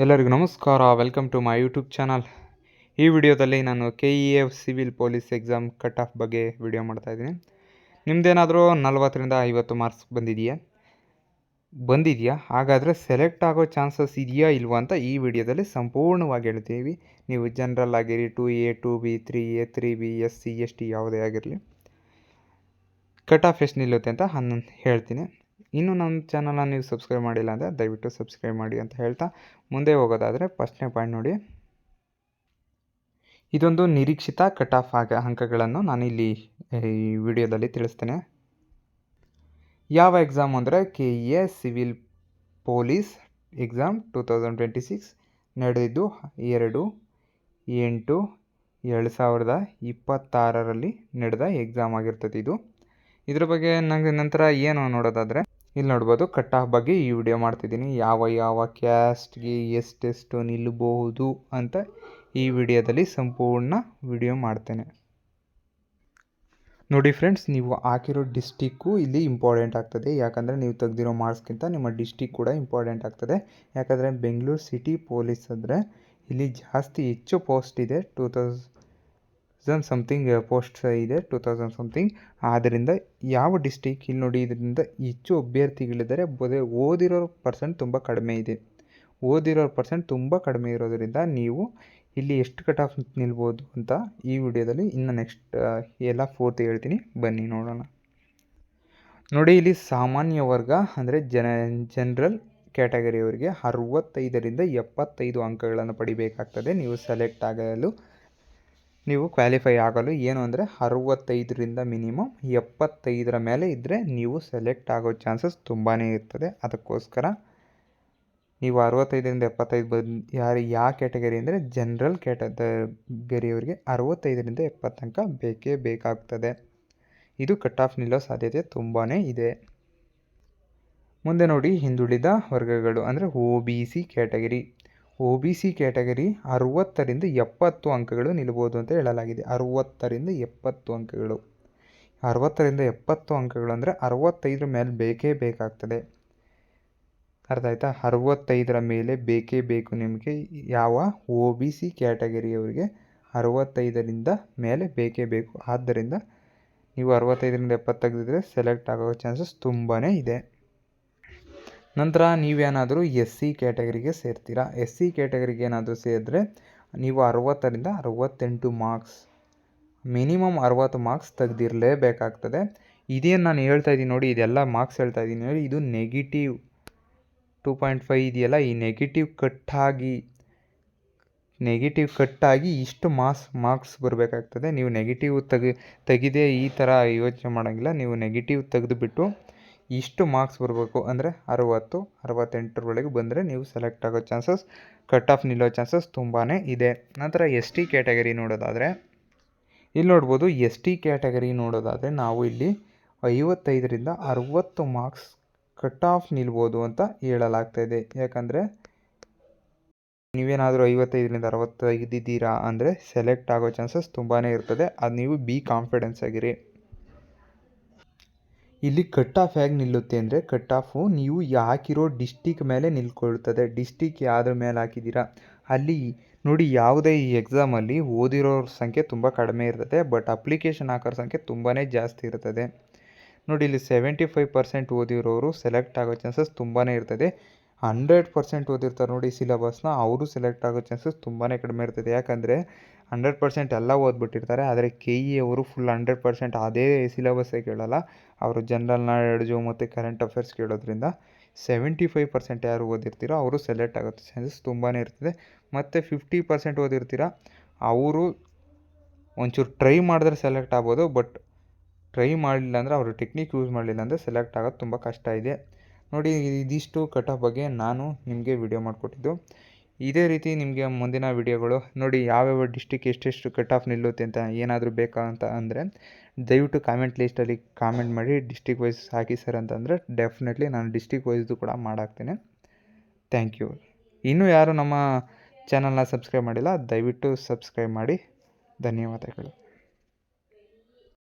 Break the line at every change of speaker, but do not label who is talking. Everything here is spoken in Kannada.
ಎಲ್ಲರಿಗೂ ನಮಸ್ಕಾರ. Welcome to my YouTube channel. ಈ ವಿಡಿಯೋದಲ್ಲಿ ನಾನು KEA civil police exam cut off ಬಗ್ಗೆ ವಿಡಿಯೋ ಮಾಡ್ತಾಯಿದ್ದೀನಿ. ನಿಮ್ಮದೇನಾದರೂ 40ರಿಂದ 50 ಮಾರ್ಕ್ಸ್ ಬಂದಿದೆಯಾ? ಹಾಗಾದರೆ ಸೆಲೆಕ್ಟ್ ಆಗೋ ಚಾನ್ಸಸ್ ಇದೆಯಾ ಇಲ್ವಾ ಅಂತ ಈ ವಿಡಿಯೋದಲ್ಲಿ ಸಂಪೂರ್ಣವಾಗಿ ಹೇಳ್ತೀವಿ. ನೀವು ಜನರಲ್ ಆಗಿರಿ, 2A 2B 3A 3B SC ST ಯಾವುದೇ ಆಗಿರಲಿ, ಕಟ್ ಆಫ್ ಎಷ್ಟು ನಿಲ್ಲುತ್ತೆ ಅಂತ ಹೇಳ್ತೀನಿ. ಇನ್ನೂ ನಮ್ಮ ಚಾನಲ್ನ ನೀವು ಸಬ್ಸ್ಕ್ರೈಬ್ ಮಾಡಿಲ್ಲ ಅಂದರೆ ದಯವಿಟ್ಟು ಸಬ್ಸ್ಕ್ರೈಬ್ ಮಾಡಿ ಅಂತ ಹೇಳ್ತಾ ಮುಂದೆ ಹೋಗೋದಾದರೆ ಫಸ್ಟ್ನೇ ಪಾಯಿಂಟ್ ನೋಡಿ. ಇದೊಂದು ನಿರೀಕ್ಷಿತ ಕಟ್ ಆಫ್ ಅಂಕಗಳನ್ನು ನಾನಿಲ್ಲಿ ಈ ವಿಡಿಯೋದಲ್ಲಿ ತಿಳಿಸ್ತೇನೆ. ಯಾವ ಎಕ್ಸಾಮ್ ಅಂದರೆ KEA ಸಿವಿಲ್ ಪೊಲೀಸ್ ಎಕ್ಸಾಮ್ 2026 ನಡೆದಿದ್ದು 2/8/2026 ನಡೆದ ಎಕ್ಸಾಮ್ ಆಗಿರ್ತದೆ ಇದು. ಇದ್ರ ಬಗ್ಗೆ ನನಗೆ ನಂತರ ಏನು ನೋಡೋದಾದರೆ ಇಲ್ಲಿ ನೋಡ್ಬೋದು, ಕಟ್ ಆಫ್ ಬಗ್ಗೆ ಈ ವಿಡಿಯೋ ಮಾಡ್ತಿದ್ದೀನಿ. ಯಾವ ಕ್ಯಾಸ್ಟ್ಗೆ ಎಷ್ಟೆಷ್ಟು ನಿಲ್ಲಬಹುದು ಅಂತ ಈ ವಿಡಿಯೋದಲ್ಲಿ ಸಂಪೂರ್ಣ ವಿಡಿಯೋ ಮಾಡ್ತೇನೆ. ನೋಡಿ ಫ್ರೆಂಡ್ಸ್, ನೀವು ಹಾಕಿರೋ ಡಿಸ್ಟಿಕ್ಕು ಇಲ್ಲಿ ಇಂಪಾರ್ಟೆಂಟ್ ಆಗ್ತದೆ. ಯಾಕಂದರೆ ನೀವು ತೆಗೆದಿರೋ ಮಾರ್ಕ್ಸ್ಗಿಂತ ನಿಮ್ಮ ಡಿಸ್ಟಿಕ್ ಕೂಡ ಇಂಪಾರ್ಟೆಂಟ್ ಆಗ್ತದೆ. ಯಾಕಂದರೆ ಬೆಂಗಳೂರು ಸಿಟಿ ಪೊಲೀಸ್ ಅಂದರೆ ಇಲ್ಲಿ ಹೆಚ್ಚು ಪೋಸ್ಟ್ ಇದೆ. 2000 ಸಮಥಿಂಗ್ ಪೋಸ್ಟ್ ಇದೆ, 2000 ಸಮಥಿಂಗ್. ಆದ್ದರಿಂದ ಯಾವ ಡಿಸ್ಟಿಕ್ ಇಲ್ಲಿ ನೋಡಿ, ಇದರಿಂದ ಹೆಚ್ಚು ಅಭ್ಯರ್ಥಿಗಳಿದ್ದಾರೆ. ಓದಿರೋ ಪರ್ಸೆಂಟ್ ತುಂಬ ಕಡಿಮೆ ಇದೆ. ತುಂಬ ಕಡಿಮೆ ಇರೋದರಿಂದ ನೀವು ಇಲ್ಲಿ ಎಷ್ಟು ಕಟ್ ಆಫ್ ನಿಲ್ಬೋದು ಅಂತ ಈ ವಿಡಿಯೋದಲ್ಲಿ ಇನ್ನು ನೆಕ್ಸ್ಟ್ ಎಲ್ಲ ಪೂರ್ತಿ ಹೇಳ್ತೀನಿ. ಬನ್ನಿ ನೋಡೋಣ. ನೋಡಿ, ಇಲ್ಲಿ ಸಾಮಾನ್ಯ ವರ್ಗ ಅಂದರೆ ಜನರಲ್ ಕ್ಯಾಟಗರಿಯವರಿಗೆ 65ರಿಂದ 75 ಅಂಕಗಳನ್ನು ಪಡಿಬೇಕಾಗ್ತದೆ. ನೀವು ಸೆಲೆಕ್ಟ್ ಆಗಲು, ನೀವು ಕ್ವಾಲಿಫೈ ಆಗಲು ಏನು ಅಂದರೆ 65ರಿಂದ ಮಿನಿಮಮ್ 75ರ ಮೇಲೆ ಇದ್ದರೆ ನೀವು ಸೆಲೆಕ್ಟ್ ಆಗೋ ಚಾನ್ಸಸ್ ತುಂಬಾ ಇರ್ತದೆ. ಅದಕ್ಕೋಸ್ಕರ ನೀವು 65ರಿಂದ 75 ಯಾವ ಕ್ಯಾಟಗರಿ ಅಂದರೆ ಜನರಲ್ ಕ್ಯಾಟಗರಿಯವರಿಗೆ 65ರಿಂದ 70 ಅಂಕ ಬೇಕೇ ಬೇಕಾಗ್ತದೆ. ಇದು ಕಟ್ ಆಫ್ ನಿಲ್ಲೋ ಸಾಧ್ಯತೆ ತುಂಬಾ ಇದೆ. ಮುಂದೆ ನೋಡಿ, ಹಿಂದುಳಿದ ವರ್ಗಗಳು ಅಂದರೆ OBC ಕ್ಯಾಟಗರಿ. OBC ಕ್ಯಾಟಗರಿ 60ರಿಂದ 70 ಅಂಕಗಳು ನಿಲ್ಬೋದು ಅಂತ ಹೇಳಲಾಗಿದೆ. 60ರಿಂದ 70 ಅಂಕಗಳು. 60ರಿಂದ 70 ಅಂಕಗಳು ಅಂದರೆ 65ರ ಮೇಲೆ ಬೇಕೇ ಬೇಕಾಗ್ತದೆ. ಅರ್ಥ ಆಯ್ತಾ? 65ರ ಮೇಲೆ ಬೇಕೇ ಬೇಕು ನಿಮಗೆ. ಯಾವ OBC ಕ್ಯಾಟಗರಿಯವರಿಗೆ 65ರಿಂದ ಮೇಲೆ ಬೇಕೇ ಬೇಕು. ಆದ್ದರಿಂದ ನೀವು 65ರಿಂದ 70 ತೆಗೆದಿದ್ರೆ ಸೆಲೆಕ್ಟ್ ಆಗೋ ಚಾನ್ಸಸ್ ತುಂಬಾ ಇದೆ. ನಂತರ ನೀವೇನಾದರೂ SC ಕ್ಯಾಟಗರಿಗೆ ಸೇರ್ತೀರಾ. SC ಕ್ಯಾಟಗರಿಗೆ ಏನಾದರೂ ಸೇರಿದ್ರೆ ನೀವು 60ರಿಂದ 68 ಮಾರ್ಕ್ಸ್, ಮಿನಿಮಮ್ 60 ಮಾರ್ಕ್ಸ್ ತೆಗೆದಿರಲೇಬೇಕಾಗ್ತದೆ. ಇದೇನು ನಾನು ಹೇಳ್ತಾ ಇದ್ದೀನಿ ನೋಡಿ, ಇದೆಲ್ಲ ಮಾರ್ಕ್ಸ್ ಹೇಳ್ತಾ ಇದ್ದೀನಿ ನೋಡಿ, ಇದು ನೆಗೆಟಿವ್ 2.5 ಇದೆಯಲ್ಲ, ಈ ನೆಗೆಟಿವ್ ಕಟ್ಟಾಗಿ ಇಷ್ಟು ಮಾರ್ಕ್ಸ್ ಬರಬೇಕಾಗ್ತದೆ. ನೀವು ನೆಗೆಟಿವ್ ತೆಗೆದೇ ಈ ಥರ ಯೋಚನೆ ಮಾಡೋಂಗಿಲ್ಲ. ನೀವು ನೆಗೆಟಿವ್ ತೆಗೆದುಬಿಟ್ಟು ಇಷ್ಟು ಮಾರ್ಕ್ಸ್ ಬರಬೇಕು ಅಂದರೆ 60, 68ರೊಳಗೆ ಬಂದರೆ ನೀವು ಸೆಲೆಕ್ಟ್ ಆಗೋ ಚಾನ್ಸಸ್, ಕಟ್ ಆಫ್ ನಿಲ್ಲೋ ಚಾನ್ಸಸ್ ತುಂಬಾ ಇದೆ. ನಂತರ ST ಕ್ಯಾಟಗರಿ ನೋಡೋದಾದರೆ ಇಲ್ಲಿ ನೋಡ್ಬೋದು. ST ಕ್ಯಾಟಗರಿ ನೋಡೋದಾದರೆ ನಾವು ಇಲ್ಲಿ 55ರಿಂದ 60 ಮಾರ್ಕ್ಸ್ ಕಟ್ ಆಫ್ ನಿಲ್ಬೋದು ಅಂತ ಹೇಳಲಾಗ್ತಾಯಿದೆ. ಯಾಕಂದರೆ ನೀವೇನಾದರೂ 55ರಿಂದ 60 ತೆಗೆದಿದ್ದೀರಾ ಅಂದರೆ ಸೆಲೆಕ್ಟ್ ಆಗೋ ಚಾನ್ಸಸ್ ತುಂಬಾ ಇರ್ತದೆ. ಅದು ನೀವು ಕಾನ್ಫಿಡೆನ್ಸ್ ಆಗಿರಿ. ಇಲ್ಲಿ ಕಟ್ ಆಫ್ ಹೇಗೆ ನಿಲ್ಲುತ್ತೆ ಅಂದರೆ, ಕಟ್ ಆಫು ನೀವು ಹಾಕಿರೋ ಡಿಸ್ಟಿಕ್ ಮೇಲೆ ನಿಲ್ಕೊಳ್ತದೆ. ಡಿಸ್ಟಿಕ್ ಯಾವ್ದ್ರ ಮೇಲೆ ಹಾಕಿದ್ದೀರಾ ಅಲ್ಲಿ ನೋಡಿ. ಯಾವುದೇ ಈ ಎಕ್ಸಾಮಲ್ಲಿ ಓದಿರೋರ ಸಂಖ್ಯೆ ತುಂಬ ಕಡಿಮೆ ಇರ್ತದೆ, ಬಟ್ ಅಪ್ಲಿಕೇಶನ್ ಹಾಕೋರ ಸಂಖ್ಯೆ ತುಂಬಾ ಜಾಸ್ತಿ ಇರ್ತದೆ. ನೋಡಿ, ಇಲ್ಲಿ 75% ಓದಿರೋರು ಸೆಲೆಕ್ಟ್ ಆಗೋ ಚಾನ್ಸಸ್ ತುಂಬಾ ಇರ್ತದೆ. 100% ಓದಿರ್ತಾರೆ ನೋಡಿ ಸಿಲೆಬಸ್ನ, ಅವರು ಸೆಲೆಕ್ಟ್ ಆಗೋ ಚಾನ್ಸಸ್ ತುಂಬಾ ಕಡಿಮೆ ಇರ್ತದೆ. ಯಾಕಂದರೆ 100% ಎಲ್ಲ ಓದ್ಬಿಟ್ಟಿರ್ತಾರೆ. ಆದರೆ KE ಅವರು ಫುಲ್ 100% ಅದೇ ಸಿಲೆಬಸ್ಸೇ ಕೇಳಲ್ಲ. ಅವರು ಜನರಲ್ ನಾಲೆಡ್ಜು ಮತ್ತು ಕರೆಂಟ್ ಅಫೇರ್ಸ್ ಕೇಳೋದ್ರಿಂದ 75% ಯಾರು ಓದಿರ್ತೀರೋ ಅವರು ಸೆಲೆಕ್ಟ್ ಆಗೋ ಚಾನ್ಸಸ್ ತುಂಬಾ ಇರ್ತದೆ. ಮತ್ತು 50% ಓದಿರ್ತೀರ, ಅವರು ಒಂಚೂರು ಟ್ರೈ ಮಾಡಿದ್ರೆ ಸೆಲೆಕ್ಟ್ ಆಗ್ಬೋದು. ಬಟ್ ಟ್ರೈ ಮಾಡಲಿಲ್ಲ ಅಂದರೆ, ಅವರು ಟೆಕ್ನಿಕ್ ಯೂಸ್ ಮಾಡಲಿಲ್ಲ ಅಂದರೆ ಸೆಲೆಕ್ಟ್ ಆಗೋದು ತುಂಬ ಕಷ್ಟ ಇದೆ. ನೋಡಿ, ಇದಿಷ್ಟು ಕಟ್ ಆಫ್ ಬಗ್ಗೆ ನಾನು ನಿಮಗೆ ವಿಡಿಯೋ ಮಾಡಿಕೊಟ್ಟಿದ್ದು. ಇದೇ ರೀತಿ ನಿಮಗೆ ಮುಂದಿನ ವಿಡಿಯೋಗಳು ನೋಡಿ, ಯಾವ್ಯಾವ ಡಿಸ್ಟಿಕ್ ಎಷ್ಟೆಷ್ಟು ಕಟ್ ಆಫ್ ನಿಲ್ಲುತ್ತೆ ಅಂತ ಏನಾದರೂ ಬೇಕಾ ಅಂತ ಅಂದರೆ ದಯವಿಟ್ಟು ಕಾಮೆಂಟ್ ಲಿಸ್ಟಲ್ಲಿ ಕಾಮೆಂಟ್ ಮಾಡಿ. ಡಿಸ್ಟಿಕ್ ವೈಸ್ ಹಾಕಿ ಸರ್ ಅಂತಂದರೆ ಡೆಫಿನೆಟ್ಲಿ ನಾನು ಡಿಸ್ಟಿಕ್ ವೈಸ್ದು ಕೂಡ ಮಾಡಾಕ್ತೇನೆ. Thank you. ಇನ್ನೂ ಯಾರು ನಮ್ಮ ಚಾನಲ್ನ ಸಬ್ಸ್ಕ್ರೈಬ್ ಮಾಡಿಲ್ಲ, ದಯವಿಟ್ಟು ಸಬ್ಸ್ಕ್ರೈಬ್ ಮಾಡಿ. ಧನ್ಯವಾದಗಳು.